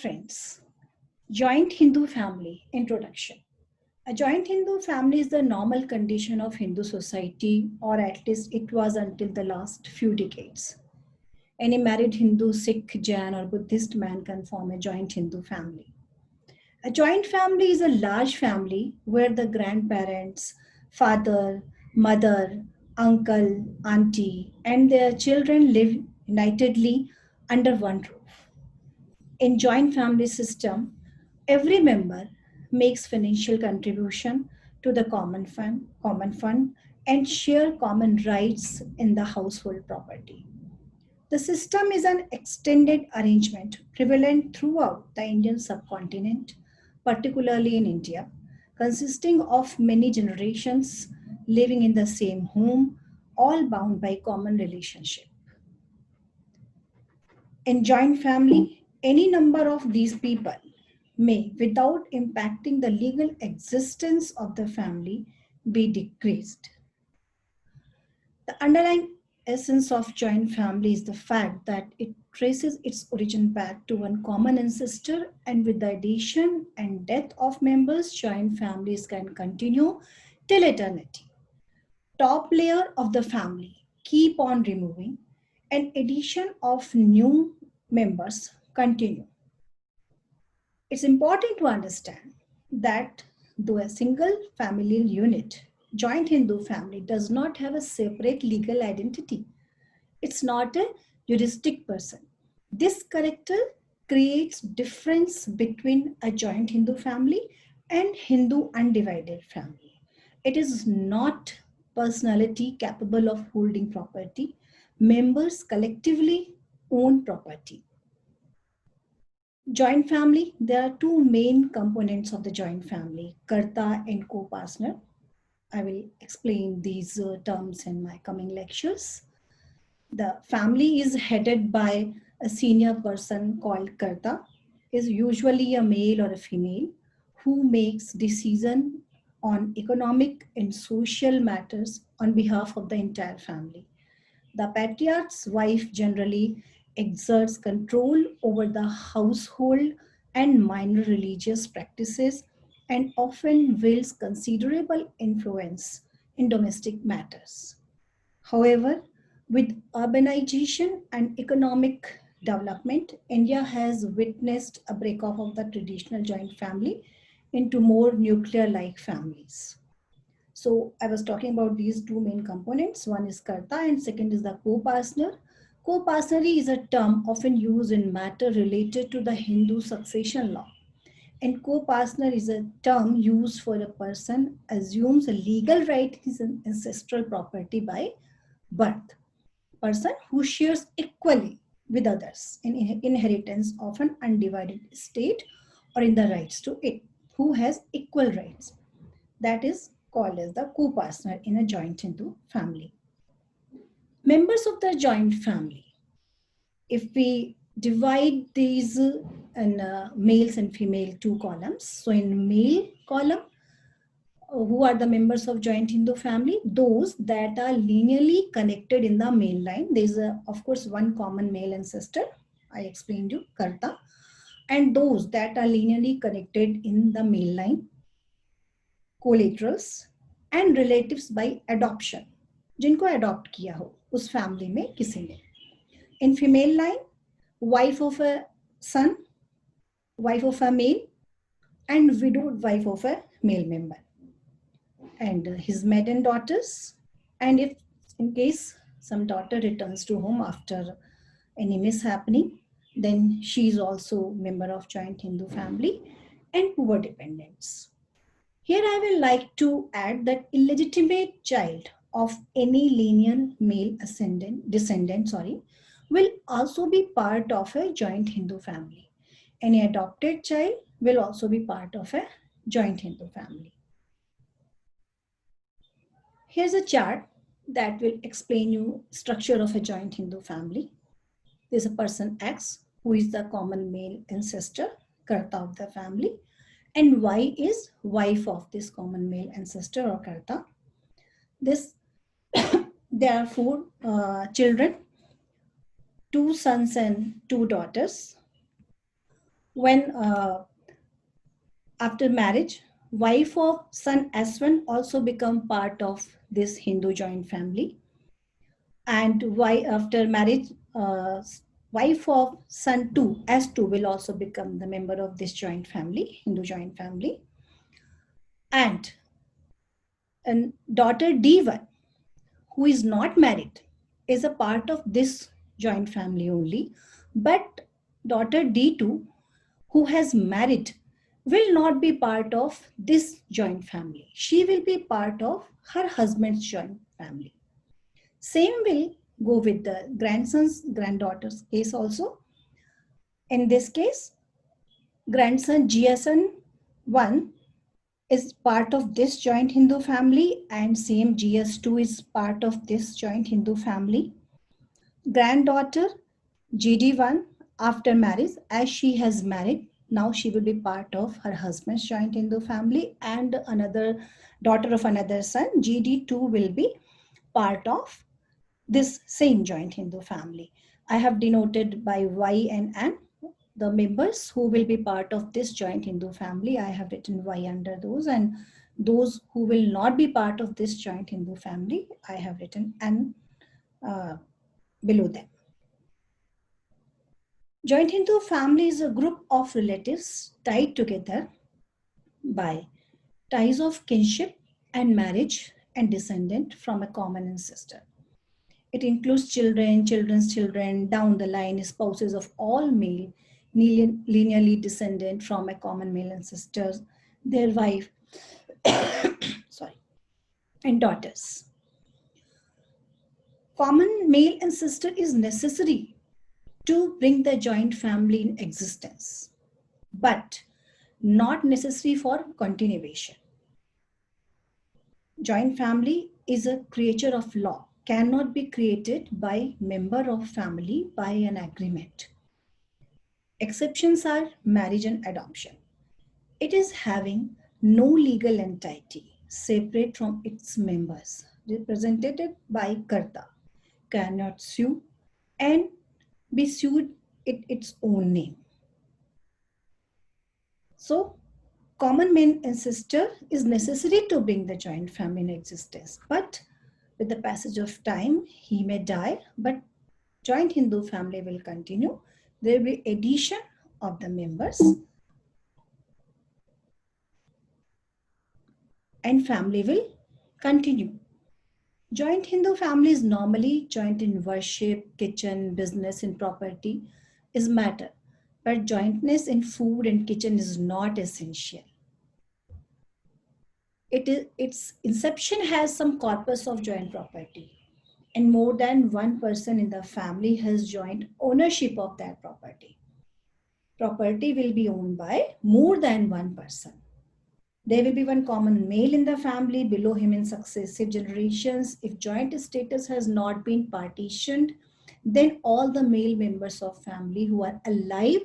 friends, joint Hindu family introduction. A joint Hindu family is the normal condition of Hindu society, or at least it was until the last few decades. Any married Hindu, Sikh, Jain, or Buddhist man can form a joint Hindu family. A joint family is a large family where the grandparents, father, mother, uncle, auntie, and their children live unitedly under one roof. In joint family system, every member makes financial contribution to the common fund and share common rights in the household property. The system is an extended arrangement prevalent throughout the Indian subcontinent, particularly in India, consisting of many generations living in the same home, all bound by common relationship. In joint family, any number of these people may, without impacting the legal existence of the family, be decreased. The underlying essence of joint family is the fact that it traces its origin back to one common ancestor, and with the addition and death of members, joint families can continue till eternity. Top layer of the family keep on removing, and addition of new members continue. It's important to understand that though a single familial unit, joint Hindu family does not have a separate legal identity. It's not a juristic person. This character creates difference between a joint Hindu family and Hindu undivided family. It is not personality capable of holding property. Members collectively own property. Joint family, there are two main components of the joint family, Karta and co-partner. I will explain these terms in my coming lectures. The family is headed by a senior person called Karta, is usually a male or a female who makes decision on economic and social matters on behalf of the entire family. The patriarch's wife generally exerts control over the household and minor religious practices and often wields considerable influence in domestic matters. However, with urbanization and economic development, India has witnessed a breakup of the traditional joint family into more nuclear-like families. So I was talking about these two main components. One is Karta and second is the co-partner. Co-partnery is a term often used in matter related to the Hindu succession law. And co-partner is a term used for a person assumes a legal right to his ancestral property by birth. Person who shares equally with others in inheritance of an undivided estate or in the rights to it, who has equal rights. That is called as the co-partner in a joint Hindu family. Members of the joint family, if we divide these in males and female two columns, so in male column, who are the members of joint Hindu family? Those that are linearly connected in the male line. There's of course one common male ancestor. I explained you, Karta. And those that are linearly connected in the male line, collaterals and relatives by adoption, जिनको adopt किया हो उस family में किसी ने. In female line, wife of a son, wife of a male, and widowed wife of a male member, and his maiden daughters, and if in case some daughter returns to home after any mishappening, then she is also member of joint Hindu family, and poor dependents. Here I will like to add that illegitimate child of any lineal male descendant will also be part of a joint Hindu family. Any adopted child will also be part of a joint Hindu family. Here's a chart that will explain you structure of a joint Hindu family. There's a person X who is the common male ancestor, Karta of the family, and Y is wife of this common male ancestor or Karta. There are four children, 2 sons and 2 daughters. When after marriage, wife of son S1 also become part of this Hindu joint family. And why after marriage, wife of son 2 S2 will also become the member of this joint family, Hindu joint family. And daughter D1, who is not married, is a part of this joint family only. But daughter D2, who has married, will not be part of this joint family. She will be part of her husband's joint family. Same will go with the grandson's granddaughter's case also. In this case, grandson GSN1 is part of this joint Hindu family, and same GS2 is part of this joint Hindu family. Granddaughter GD1, after marriage, as she has married, now she will be part of her husband's joint Hindu family, and another daughter of another son, GD2, will be part of this same joint Hindu family. I have denoted by Y and N the members who will be part of this joint Hindu family. I have written Y under those, and those who will not be part of this joint Hindu family, I have written N below them. Joint Hindu family is a group of relatives tied together by ties of kinship and marriage and descendant from a common ancestor. It includes children, children's children, down the line, spouses of all male, linearly descendant from a common male ancestor, their wife, sorry, and daughters. Common male ancestor is necessary to bring the joint family in existence, but not necessary for continuation. Joint family is a creature of law, cannot be created by member of family by an agreement. Exceptions are marriage and adoption. It is having no legal entity separate from its members, represented by Karta, cannot sue and be sued in its own name. So, common male ancestor is necessary to bring the joint family in existence, but with the passage of time, he may die, but joint Hindu family will continue. There will be addition of the members and family will continue. Joint Hindu family is normally joint in worship, kitchen, business, and property is matter, but jointness in food and kitchen is not essential. Its inception has some corpus of joint property, and more than one person in the family has joint ownership of that property. Property will be owned by more than one person. There will be one common male in the family, below him in successive generations. If joint status has not been partitioned, then all the male members of family who are alive,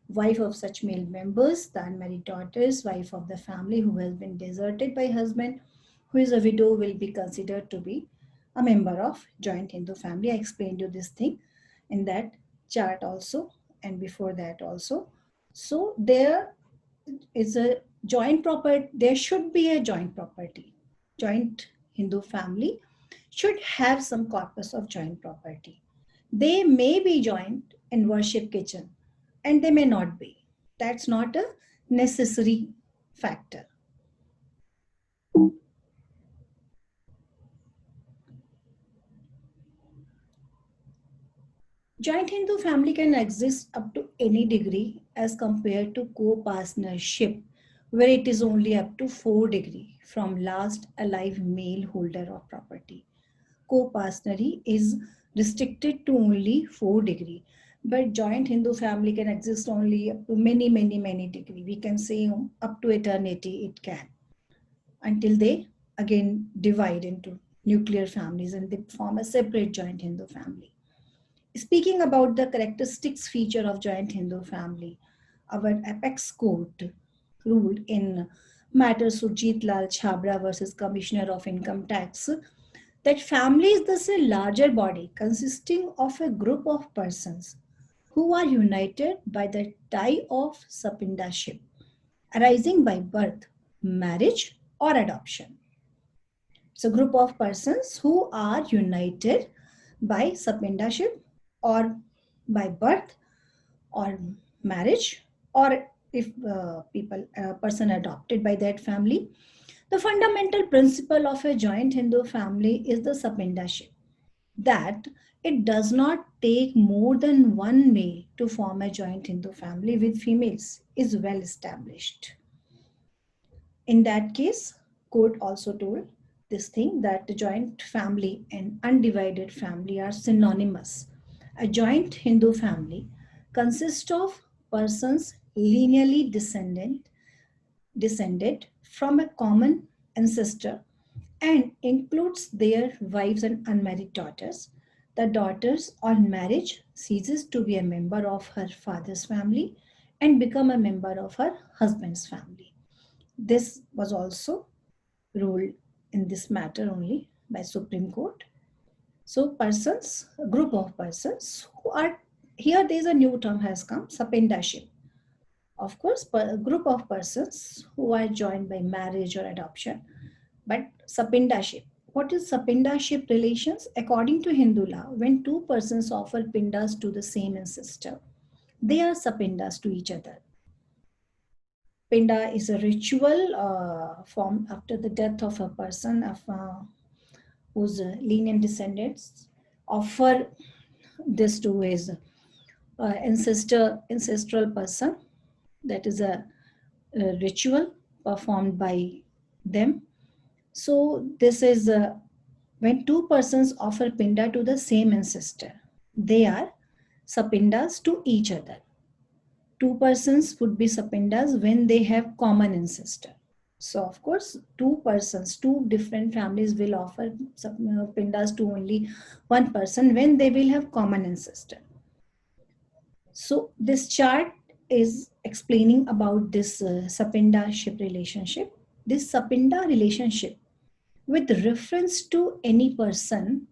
wife of such male members, the unmarried daughters, wife of the family who has been deserted by husband, who is a widow, will be considered to be a member of joint Hindu family. I explained you this thing in that chart also, and before that also. So there is a joint property, there should be a joint property. Joint Hindu family should have some corpus of joint property. They may be joint in worship kitchen and they may not be. That's not a necessary factor. Joint Hindu family can exist up to any degree as compared to co-partnership, where it is only up to 4 degrees from last alive male holder of property. Co-partnery is restricted to only 4 degrees, but joint Hindu family can exist only up to many degrees. We can say up to eternity it can, until they again divide into nuclear families and they form a separate joint Hindu family. Speaking about the characteristics feature of joint Hindu family, our apex court ruled in matter Surjit Lal Chhabra versus Commissioner of Income Tax that family is thus a larger body consisting of a group of persons who are united by the tie of sapindaship arising by birth, marriage, or adoption. It's a group of persons who are united by sapindaship or by birth or marriage, or if person adopted by that family. The fundamental principle of a joint Hindu family is the sapindaship, that it does not take more than one male to form a joint Hindu family with females is well established. In that case, court also told this thing that the joint family and undivided family are synonymous. A joint Hindu family consists of persons lineally descended from a common ancestor and includes their wives and unmarried daughters. The daughters on marriage ceases to be a member of her father's family and become a member of her husband's family. This was also ruled in this matter only by Supreme Court. So persons, a group of persons who are, here there is a new term has come, sapindaship. Of course, a group of persons who are joined by marriage or adoption, but sapindaship. What is sapindaship relations? According to Hindu law, when two persons offer pindas to the same ancestor, they are sapindas to each other. Pinda is a ritual formed after the death of a person whose lineal descendants offer this to his ancestral person. That is a ritual performed by them. So this is when two persons offer pinda to the same ancestor, they are sapindas to each other. Two persons would be sapindas when they have common ancestor. So of course, two persons, two different families will offer pindas to only one person when they will have common ancestor. So this chart is explaining about this sapindaship relationship. This sapinda relationship with reference to any person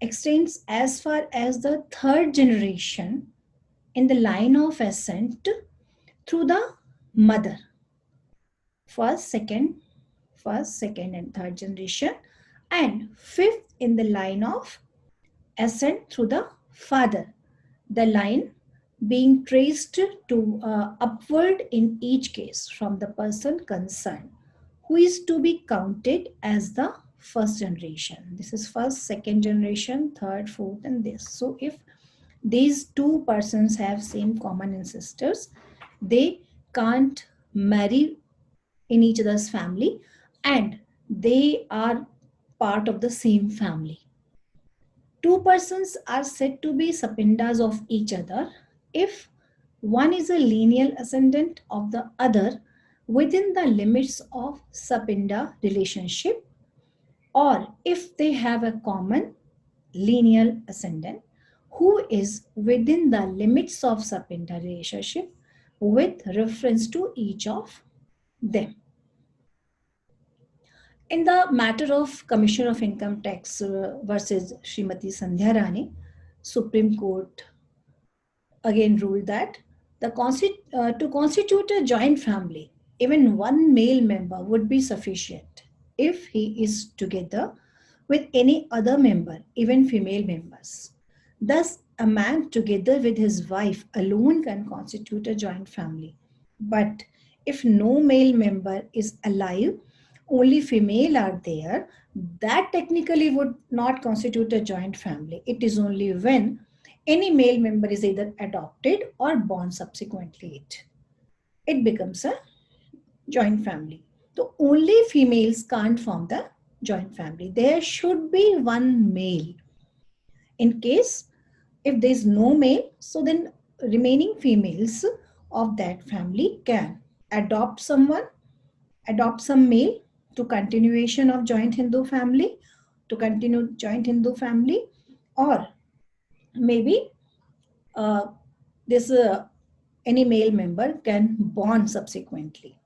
extends as far as the third generation in the line of ascent through the mother. First, second, and third generation, and fifth in the line of ascent through the father. The line being traced to upward in each case from the person concerned, who is to be counted as the first generation. This is first, second generation, third, fourth, and this. So if these two persons have same common ancestors, they can't marry in each other's family and they are part of the same family. Two persons are said to be sapindas of each other if one is a lineal ascendant of the other within the limits of sapinda relationship, or if they have a common lineal ascendant who is within the limits of sapinda relationship with reference to each of them. In the matter of Commissioner of Income Tax versus Srimati Sandhya Rani, Supreme Court again ruled that to constitute a joint family, even one male member would be sufficient if he is together with any other member, even female members. Thus, a man together with his wife alone can constitute a joint family. But if no male member is alive, only female are there, that technically would not constitute a joint family. It is only when any male member is either adopted or born subsequently it becomes a joint family. So only females can't form the joint family. There should be one male. In case if there is no male, so then remaining females of that family can adopt some male to continuation of joint Hindu family, to continue joint Hindu family, or maybe this any male member can born subsequently.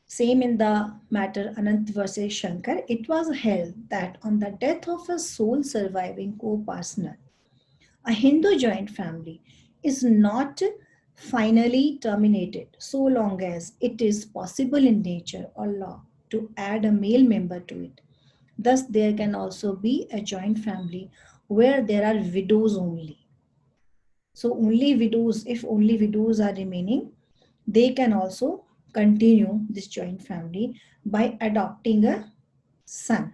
Same in the matter Anant versus Shankar, it was held that on the death of a sole surviving co-partner, a Hindu joint family is not finally terminated so long as it is possible in nature or law to add a male member to it. Thus, there can also be a joint family where there are widows only. So, only widows, if only widows are remaining, they can also continue this joint family by adopting a son.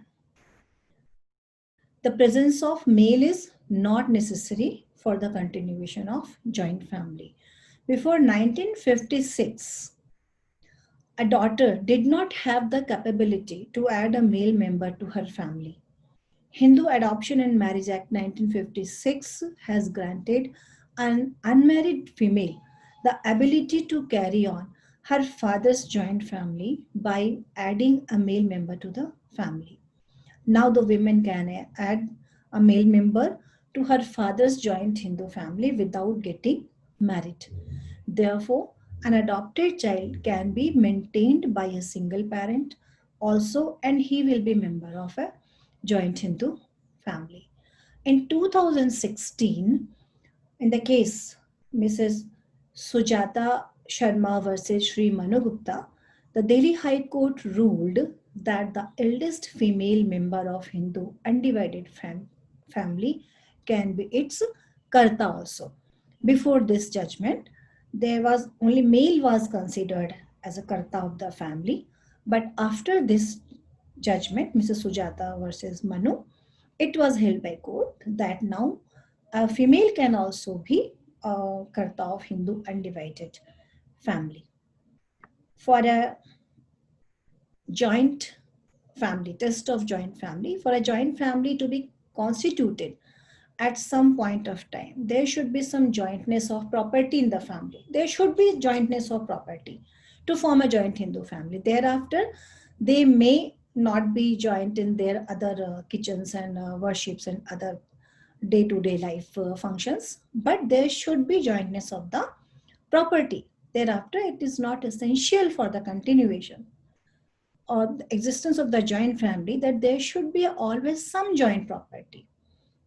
The presence of male is not necessary for the continuation of joint family. Before 1956, a daughter did not have the capability to add a male member to her family. Hindu Adoption and Marriage Act 1956 has granted an unmarried female the ability to carry on her father's joint family by adding a male member to the family. Now the women can add a male member to her father's joint Hindu family without getting married. Therefore, an adopted child can be maintained by a single parent also, and he will be member of a joint Hindu family. In 2016, in the case Mrs. Sujata Sharma versus Sri Manu Gupta, the Delhi High Court ruled that the eldest female member of Hindu undivided family can be its karta also. Before this judgment, there was only male was considered as a karta of the family, but after this judgment, Mrs. Sujata versus Manu, it was held by court that now a female can also be a karta of Hindu undivided family. For a joint family, test of joint family, for a joint family to be constituted at some point of time, there should be some jointness of property in the family. There should be jointness of property to form a joint Hindu family. Thereafter, they may not be joint in their other kitchens and worships and other day-to-day life functions, but there should be jointness of the property. Thereafter, it is not essential for the continuation or the existence of the joint family that there should be always some joint property.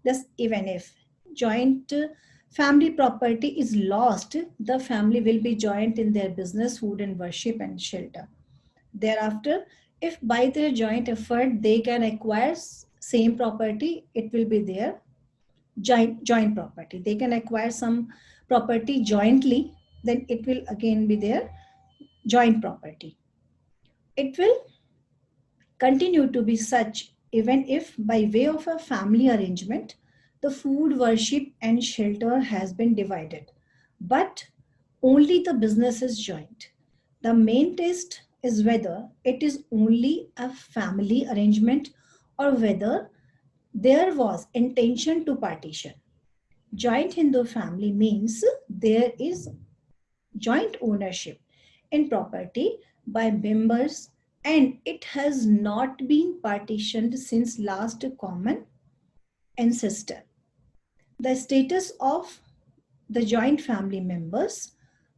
Thus, even if joint family property is lost, the family will be joint in their business, food and worship and shelter. Thereafter, if by their joint effort they can acquire same property, it will be their joint property. They can acquire some property jointly, then it will again be their joint property. It will continue to be such even if by way of a family arrangement, the food, worship and shelter has been divided, but only the business is joint. The main test is whether it is only a family arrangement or whether there was intention to partition. Joint Hindu family means there is joint ownership in property by members and it has not been partitioned since last common ancestor. The status of the joint family members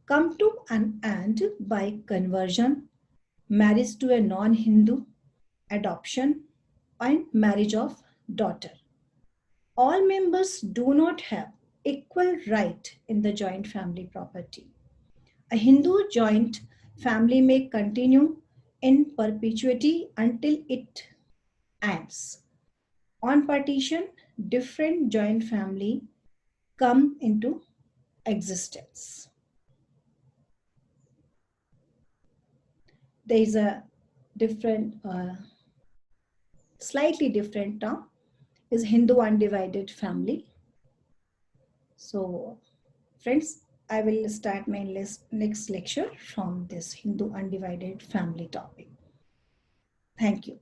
come to an end by conversion, marriage to a non-Hindu, adoption and marriage of daughter. All members do not have equal right in the joint family property. A Hindu joint family may continue in perpetuity until it ends. On partition, different joint family come into existence. There is a different, slightly different term is Hindu undivided family. So, friends, I will start my next lecture from this Hindu undivided family topic. Thank you.